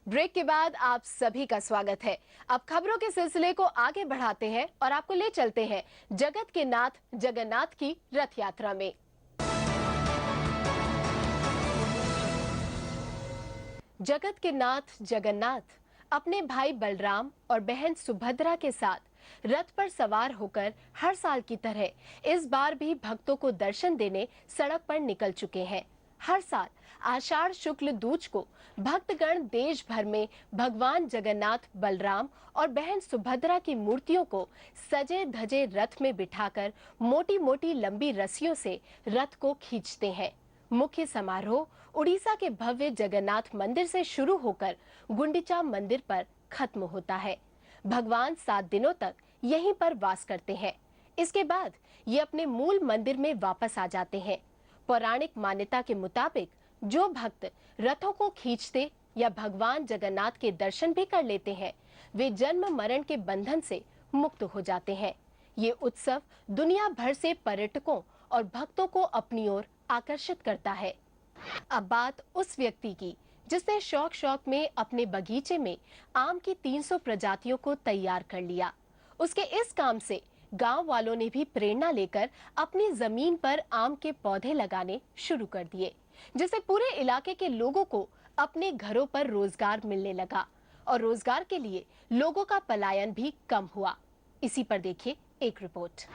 Break के बाद आप सभी का स्वागत है। अब खबरों के सिलसिले को आगे बढ़ाते हैं और आपको ले चलते हैं जगत के नाथ जगन्नाथ की रथ यात्रा में। जगत के नाथ जगन्नाथ अपने भाई बलराम और बहन सुभद्रा के साथ रथ पर सवार होकर हर साल की तरह इस बार भी भक्तों को दर्शन देने सड़क पर निकल चुके हैं। हर साल आषाढ़ शुक्ल दूज को भक्तगण देश भर में भगवान जगन्नाथ, बलराम और बहन सुभद्रा की मूर्तियों को सजे धजे रथ में बिठाकर मोटी मोटी लंबी रस्सियों से रथ को खींचते हैं। मुख्य समारोह उड़ीसा के भव्य जगन्नाथ मंदिर से शुरू होकर गुंडिचा मंदिर पर खत्म होता है। भगवान 7 दिनों तक यहीं पर वास करते हैं। इसके बाद ये अपने मूल मंदिर में वापस आ जाते हैं। पौराणिक मान्यता के मुताबिक जो भक्त रथों को खींचते या भगवान जगन्नाथ के दर्शन भी कर लेते हैं, वे जन्म मरण के बंधन से मुक्त हो जाते हैं। ये उत्सव दुनिया भर से पर्यटकों और भक्तों को अपनी ओर आकर्षित करता है। अब बात उस व्यक्ति की जिसने शौक शौक में अपने बगीचे में आम की 300 प्रजातियों को तैयार कर लिया। उसके इस काम से गांव वालों ने भी प्रेरणा लेकर अपनी जमीन पर आम के पौधे लगाने शुरू कर दिए, जिससे पूरे इलाके के लोगों को अपने घरों पर रोजगार मिलने लगा और रोजगार के लिए लोगों का पलायन भी कम हुआ। इसी पर देखिए एक रिपोर्ट।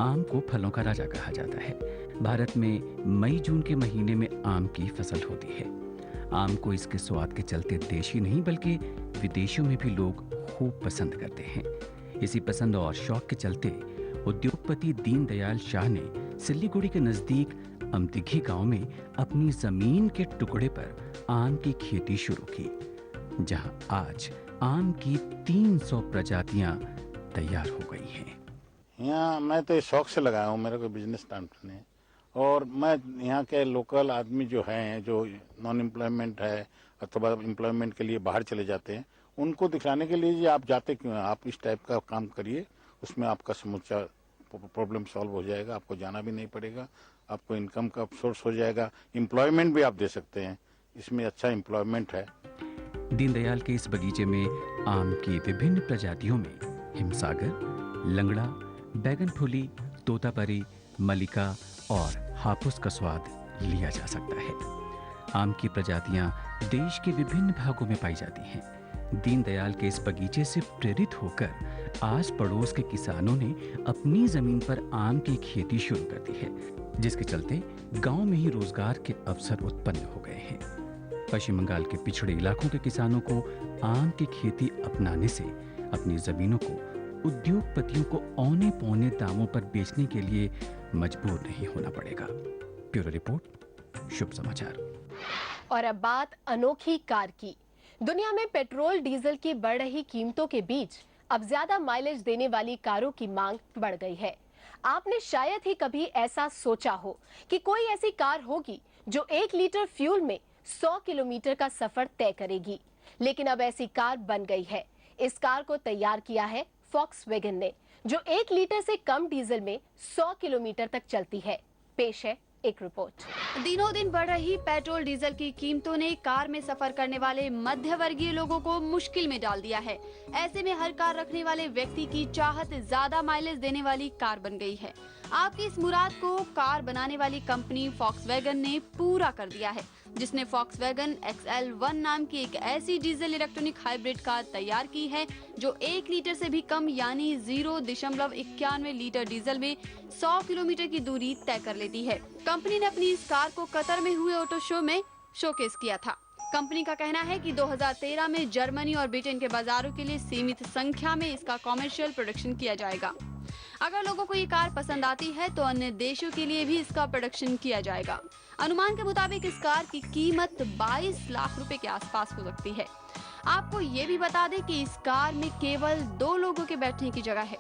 आम को फलों का राजा कहा जाता है। भारत में मई जून के महीने में आम की फसल होती है। आम को इसके स्वाद के चलते देश ही नहीं बल्कि विदेशों में भी लोग खूब पसंद करते हैं। इसी पसंद और शौक के चलते उद्योगपति दीनदयाल शाह ने सिल्लीगुड़ी के नजदीक अमतिघी गांव में अपनी जमीन के टुकड़े पर आम की खेती शुरू की, जहां आज आम की 300 प्रजातियां तैयार हो गई हैं। यहाँ मैं तो शौक से लगाया हूँ, मेरा कोई बिजनेस स्टार्ट नहीं है। और मैं यहाँ के लोकल आदमी जो हैं, जो नॉन एम्प्लॉयमेंट है अथवा एम्प्लॉयमेंट के लिए बाहर चले जाते हैं, उनको दिखाने के लिए आप जाते क्यों हैं, आप इस टाइप का काम करिए, उसमें आपका समूचा प्रॉब्लम सॉल्व हो जाएगा। आपको जाना भी नहीं पड़ेगा, आपको इनकम का सोर्स हो जाएगा, एम्प्लॉयमेंट भी आप दे सकते हैं, इसमें अच्छा एम्प्लॉयमेंट है। दीनदयाल के इस बगीचे में आम की विभिन्न प्रजातियों में हिमसागर, लंगड़ा, बैगनफुली, तोतापरी, मलिका और हापुस का स्वाद लिया जा सकता है। आम की प्रजातियां देश के विभिन्न भागों में पाई जाती हैं। दीनदयाल के इस बगीचे से प्रेरित होकर आस पड़ोस के किसानों ने अपनी जमीन पर आम की खेती शुरू कर दी है, जिसके चलते गांव में ही रोजगार के अवसर उत्पन्न हो गए हैं। पश्चिम बंगाल के पिछड़े इलाकों के किसानों को आम की खेती अपनाने से अपनी जमीनों को उद्योगपतियों को औने पौने दामों पर बेचने के लिए मजबूर नहीं होना पड़ेगा। ब्यूरो रिपोर्ट, शुभ समाचार। और अब बात अनोखी कार की। दुनिया में पेट्रोल डीजल की बढ़ रही कीमतों के बीच अब ज्यादा माइलेज देने वाली कारों की मांग बढ़ गई है। आपने शायद ही कभी ऐसा सोचा हो कि कोई ऐसी कार होगी जो 1 लीटर फ्यूल में 100 किलोमीटर का सफर तय करेगी, लेकिन अब ऐसी कार बन गई है। इस कार को तैयार किया है फॉक्सवैगन ने, जो 1 लीटर से कम डीजल में 100 किलोमीटर तक चलती है। पेश है एक रिपोर्ट। दिनों दिन बढ़ रही पेट्रोल डीजल की कीमतों ने कार में सफर करने वाले मध्य वर्गीय लोगों को मुश्किल में डाल दिया है। ऐसे में हर कार रखने वाले व्यक्ति की चाहत ज्यादा माइलेज देने वाली कार बन गई है। आपकी इस मुराद को कार बनाने वाली कंपनी फॉक्सवैगन ने पूरा कर दिया है, जिसने फॉक्सवैगन XL1 नाम की एक ऐसी डीजल इलेक्ट्रॉनिक हाइब्रिड कार तैयार की है जो 1 लीटर से भी कम यानी 0.91 लीटर डीजल में 100 किलोमीटर की दूरी तय कर लेती है। कंपनी ने अपनी इस कार को कतर में हुए ऑटो शो में शोकेस किया था। कंपनी का कहना है कि 2013 में जर्मनी और ब्रिटेन के बाजारों के लिए सीमित संख्या में इसका कॉमर्शियल प्रोडक्शन किया जाएगा। अगर लोगों को ये कार पसंद आती है तो अन्य देशों के लिए भी इसका प्रोडक्शन किया जाएगा। अनुमान के मुताबिक इस कार की कीमत 22 लाख रुपए के आसपास हो सकती है। आपको ये भी बता दें कि इस कार में केवल 2 लोगों के बैठने की जगह है।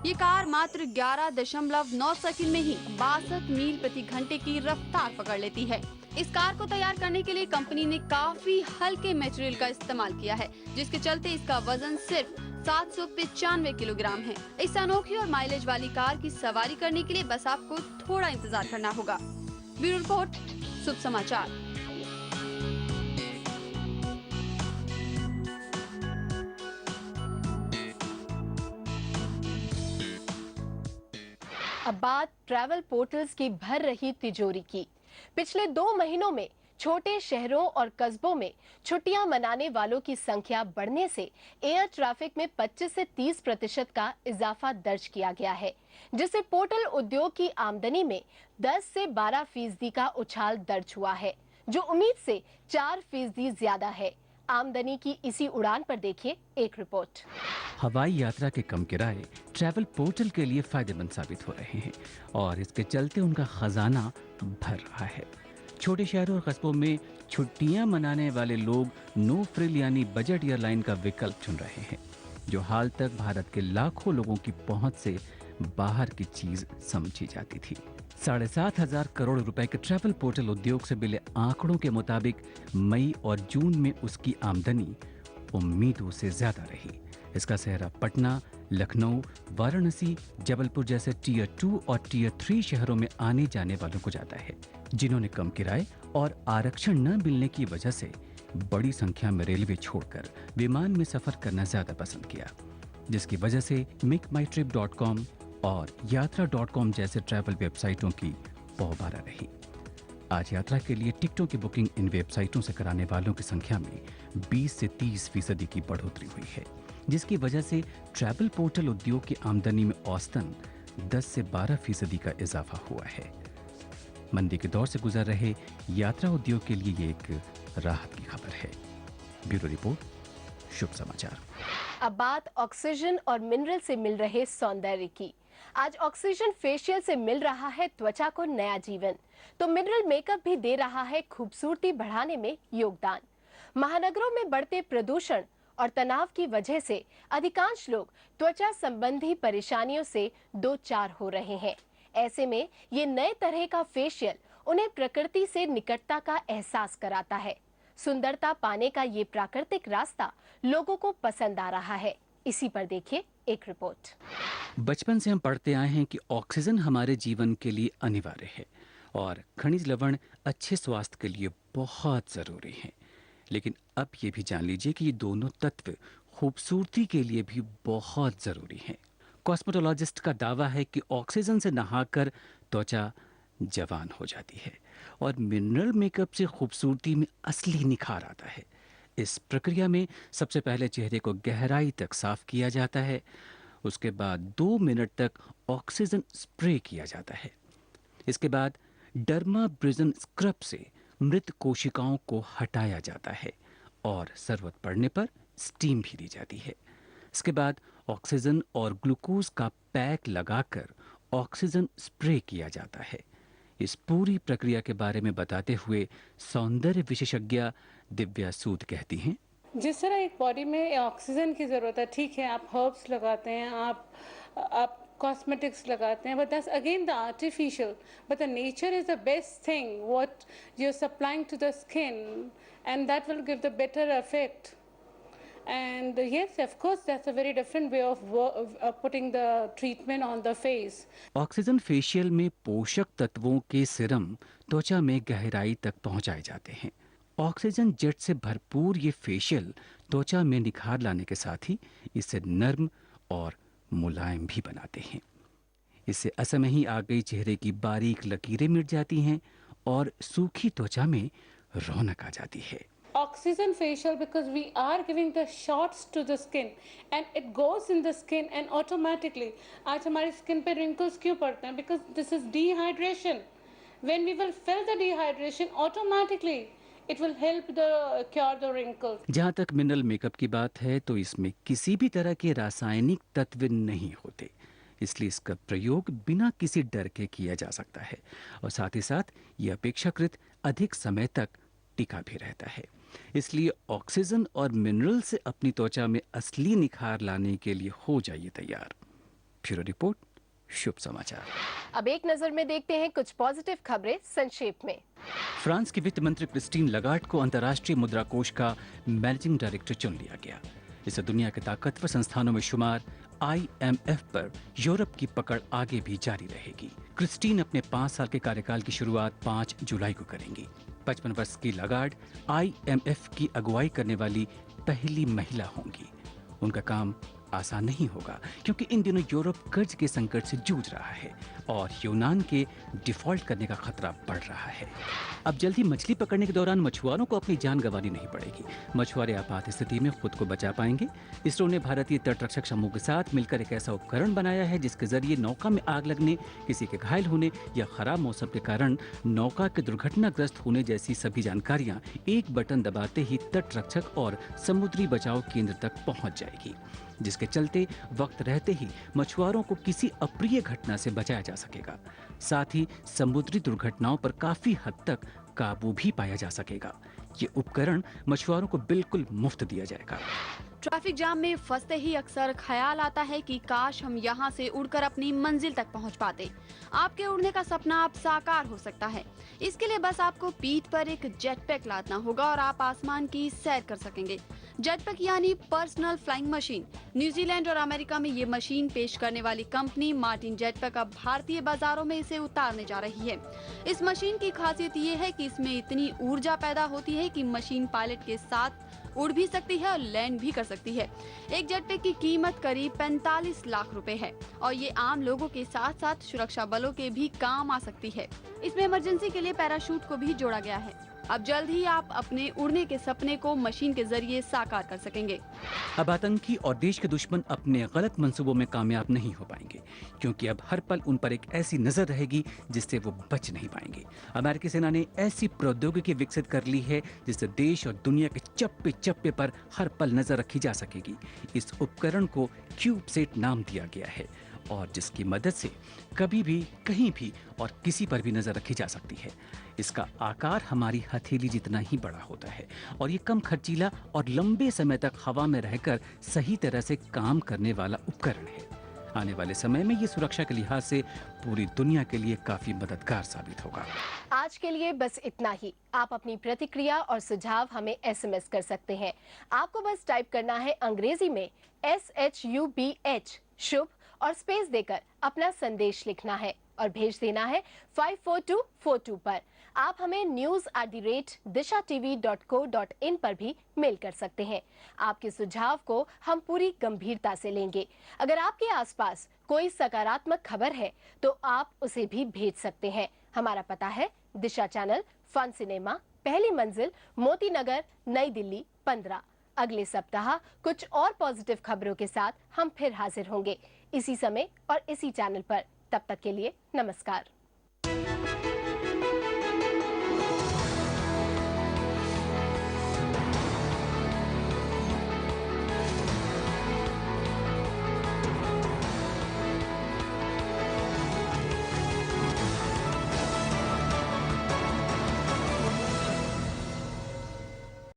ये कार मात्र 11.9 सेकंड में ही 62 मील प्रति घंटे की रफ्तार पकड़ लेती है। इस कार को तैयार करने के लिए कंपनी ने काफी हल्के मटेरियल का इस्तेमाल किया है, जिसके चलते इसका वजन सिर्फ 795 किलोग्राम है। इस अनोखी और माइलेज वाली कार की सवारी करने के लिए बस आपको थोड़ा इंतजार करना होगा। ब्यूरो रिपोर्ट, शुभ समाचार। अब बात ट्रैवल पोर्टल्स की भर रही तिजोरी की। पिछले 2 महीनों में छोटे शहरों और कस्बों में छुट्टियां मनाने वालों की संख्या बढ़ने से एयर ट्रैफिक में 25 से 30% का इजाफा दर्ज किया गया है, जिससे पोर्टल उद्योग की आमदनी में 10 से 12% का उछाल दर्ज हुआ है, जो उम्मीद से 4% ज्यादा है। आमदनी की इसी उड़ान पर देखिए एक रिपोर्ट। हवाई यात्रा के कम किराए ट्रैवल पोर्टल के लिए फायदेमंद साबित हो रहे हैं और इसके चलते उनका खजाना भर रहा है। छोटे शहरों और कस्बों में छुट्टियां मनाने वाले लोग नो फ्रिल यानी बजट एयरलाइन का विकल्प चुन रहे हैं, जो हाल तक भारत के लाखों लोगों की पहुंच से बाहर की चीज समझी जाती थी। 7,500 करोड़ रुपए के ट्रैवल पोर्टल उद्योग से मिले आंकड़ों के मुताबिक मई और जून में उसकी आमदनी उम्मीदों से ज्यादा रही। इसका सेहरा पटना, लखनऊ, वाराणसी, जबलपुर जैसे टियर 2 और टियर 3 शहरों में आने जाने वालों को जाता है, जिन्होंने कम किराए और आरक्षण न मिलने की वजह से बड़ी संख्या में रेलवे छोड़कर विमान में सफर करना ज्यादा पसंद किया, जिसकी वजह से मेकमाईट्रिप.com और यात्रा.com जैसे ट्रैवल वेबसाइटों की पौबारा रही। आज यात्रा के लिए टिकटों की बुकिंग इन वेबसाइटों से कराने वालों की संख्या में 20 से 30% की बढ़ोतरी हुई है, जिसकी वजह से ट्रैवल पोर्टल उद्योग की आमदनी में औसतन 10 से 12% का इजाफा हुआ है। मंदी के दौर से गुजर रहे यात्रा उद्योग के लिए ये एक राहत की खबर है। ब्यूरो रिपोर्ट, शुभ समाचार। अब बात ऑक्सीजन और मिनरल से मिल रहे सौंदर्य की। आज ऑक्सीजन फेशियल से मिल रहा है त्वचा को नया जीवन, तो मिनरल मेकअप भी दे रहा है खूबसूरती बढ़ाने में योगदान। महानगरों में बढ़ते प्रदूषण और तनाव की वजह से अधिकांश लोग त्वचा संबंधी परेशानियों से दो चार हो रहे हैं। ऐसे में ये नए तरह का फेशियल उन्हें प्रकृति से निकटता का एहसास कराता है। सुंदरता पाने का ये प्राकृतिक रास्ता लोगों को पसंद आ रहा है। इसी पर देखिए एक रिपोर्ट। बचपन से हम पढ़ते आए हैं कि ऑक्सीजन हमारे जीवन के लिए अनिवार्य है और खनिज लवण अच्छे स्वास्थ्य के लिए बहुत जरूरी हैं। लेकिन अब ये भी जान लीजिए कि ये दोनों तत्व खूबसूरती के लिए भी बहुत जरूरी हैं। कॉस्मेटोलॉजिस्ट का दावा है कि ऑक्सीजन से नहाकर त्वचा जवान हो जाती है और मिनरल मेकअप से खूबसूरती में असली निखार आता है। इस प्रक्रिया में सबसे पहले चेहरे को गहराई तक साफ किया जाता है, उसके बाद 2 मिनट तक ऑक्सीजन स्प्रे किया जाता है। इसके बाद डर्माब्रिजन स्क्रब से मृत कोशिकाओं को हटाया जाता है और जरूरत पड़ने पर स्टीम भी दी जाती है। इसके बाद ऑक्सीजन और ग्लूकोज का पैक लगाकर ऑक्सीजन स्प्रे किया जाता है। इस पूरी प्रक्रिया के बारे में बताते हुए सौंदर्य विशेषज्ञ दिव्या सूद कहती हैं, जिस तरह एक बॉडी में ऑक्सीजन की ज़रूरत है, ठीक है, आप हर्ब्स लगाते हैं, आप कॉस्मेटिक्स लगाते हैं, but that's again the artificial, but the nature is the best thing what you are supplying to the skin and that will give the better effect. And yes, of course, that's a very different way of putting the treatment on the face. Oxygen facial में पोषक तत्वों के serum त्वचा में गहराई तक पहुंचाए जाते हैं। ऑक्सीजन जेट से भरपूर ये फेशियल त्वचा में निखार लाने के साथ ही इसे नर्म और मुलायम भी बनाते हैं। इससे असमय ही आ गई चेहरे की बारीक लकीरें मिट जाती हैं और सूखी त्वचा में रौनक आ जाती है। Oxygen facial, because we are giving the shots to the skin and it goes in the skin and automatically आज हमारी स्किन पे wrinkles क्यों पड़ते हैं? Because this is dehydration. When we will fill the dehydration, automatically it will help the cure the wrinkles. जहाँ तक mineral makeup की बात है तो इसमें किसी भी तरह के रासायनिक तत्व नहीं होते, इसलिए इसका प्रयोग बिना किसी डर के किया जा सकता है और साथ ही साथ ये अपेक्षाकृत अधिक समय तक टिका भी रहता है। इसलिए ऑक्सीजन और मिनरल से अपनी त्वचा में असली निखार लाने के लिए हो जाइए तैयार। ब्यूरो रिपोर्ट, शुभ समाचार। अब एक नजर में देखते हैं कुछ पॉजिटिव खबरें संक्षेप में। फ्रांस की वित्त मंत्री क्रिस्टीन लगार्ड को अंतर्राष्ट्रीय मुद्रा कोष का मैनेजिंग डायरेक्टर चुन लिया गया। इससे दुनिया के ताकतवर संस्थानों में शुमार IMF पर यूरोप की पकड़ आगे भी जारी रहेगी। क्रिस्टीन अपने 5 साल के कार्यकाल की शुरुआत 5 जुलाई को करेंगी। 55 वर्ष की लगार्ड IMF की अगुवाई करने वाली पहली महिला होंगी। उनका काम आसान नहीं होगा, क्योंकि इन दिनों यूरोप कर्ज के संकट से जूझ रहा है और यूनान के डिफॉल्ट करने का खतरा बढ़ रहा है। अब जल्दी मछली पकड़ने के दौरान मछुआरों को अपनी जान गंवानी नहीं पड़ेगी। मछुआरे आपात स्थिति में खुद को बचा पाएंगे। इसरो ने भारतीय तटरक्षक समूह के साथ मिलकर एक ऐसा उपकरण बनाया है जिसके जरिए नौका में आग लगने, किसी के घायल होने या खराब मौसम के कारण नौका के दुर्घटनाग्रस्त होने जैसी सभी जानकारियां एक बटन दबाते ही तटरक्षक और समुद्री बचाव केंद्र तक पहुंच जाएगी, जिसके चलते वक्त रहते ही मछुआरों को किसी अप्रिय घटना से बचाया जा सकेगा। साथ ही समुद्री दुर्घटनाओं पर काफी हद तक काबू भी पाया जा सकेगा। ये उपकरण मछुआरों को बिल्कुल मुफ्त दिया जाएगा। ट्रैफिक जाम में फंसते ही अक्सर ख्याल आता है कि काश हम यहाँ से उड़कर अपनी मंजिल तक पहुँच पाते। आपके उड़ने का सपना अब साकार हो सकता है। इसके लिए बस आपको पीठ पर एक जेटपैक लादना होगा और आप आसमान की सैर कर सकेंगे। जेटपैक यानी पर्सनल फ्लाइंग मशीन। न्यूजीलैंड और अमेरिका में ये मशीन पेश करने वाली कंपनी मार्टिन जेटपैक अब भारतीय बाजारों में इसे उतारने जा रही है। इस मशीन की खासियत ये है कि इसमें इतनी ऊर्जा पैदा होती है कि मशीन पायलट के साथ उड़ भी सकती है और लैंड भी कर सकती है। एक जेटपैक की कीमत करीब 45 लाख रुपए है और ये आम लोगों के साथ साथ सुरक्षा बलों के भी काम आ सकती है। इसमें इमरजेंसी के लिए पैराशूट को भी जोड़ा गया है। अब जल्द ही आप अपने उड़ने के सपने को मशीन के जरिए साकार कर सकेंगे। अब आतंकी और देश के दुश्मन अपने गलत मंसूबों में कामयाब नहीं हो पाएंगे, क्योंकि अब हर पल उन पर एक ऐसी नजर रहेगी जिससे वो बच नहीं पाएंगे। अमेरिकी सेना ने ऐसी प्रौद्योगिकी विकसित कर ली है जिससे देश और दुनिया के चप्पे चप्पे पर हर पल नजर रखी जा सकेगी। इस उपकरण को क्यूबसेट नाम दिया गया है और जिसकी मदद से कभी भी, कहीं भी और किसी पर भी नजर रखी जा सकती है। इसका आकार हमारी हथेली जितना ही बड़ा होता है और ये कम खर्चीला और लंबे समय तक हवा में रहकर सही तरह से काम करने वाला उपकरण है। आने वाले समय में ये सुरक्षा के लिहाज से पूरी दुनिया के लिए काफी मददगार साबित होगा। आज के लिए बस इतना ही। आप अपनी प्रतिक्रिया और सुझाव हमें SMS कर सकते हैं। आपको बस टाइप करना है अंग्रेजी में SHUBH शुभ और स्पेस देकर अपना संदेश लिखना है और भेज देना है 54242 पर। आप हमें news@dishatv.co.in पर भी मेल कर सकते हैं। आपके सुझाव को हम पूरी गंभीरता से लेंगे। अगर आपके आसपास कोई सकारात्मक खबर है तो आप उसे भी भेज सकते हैं। हमारा पता है दिशा चैनल, फन सिनेमा, पहली मंजिल, मोती नगर, नई दिल्ली 15। अगले सप्ताह कुछ और पॉजिटिव खबरों के साथ हम फिर हाजिर होंगे, इसी समय और इसी चैनल पर। तब तक के लिए नमस्कार।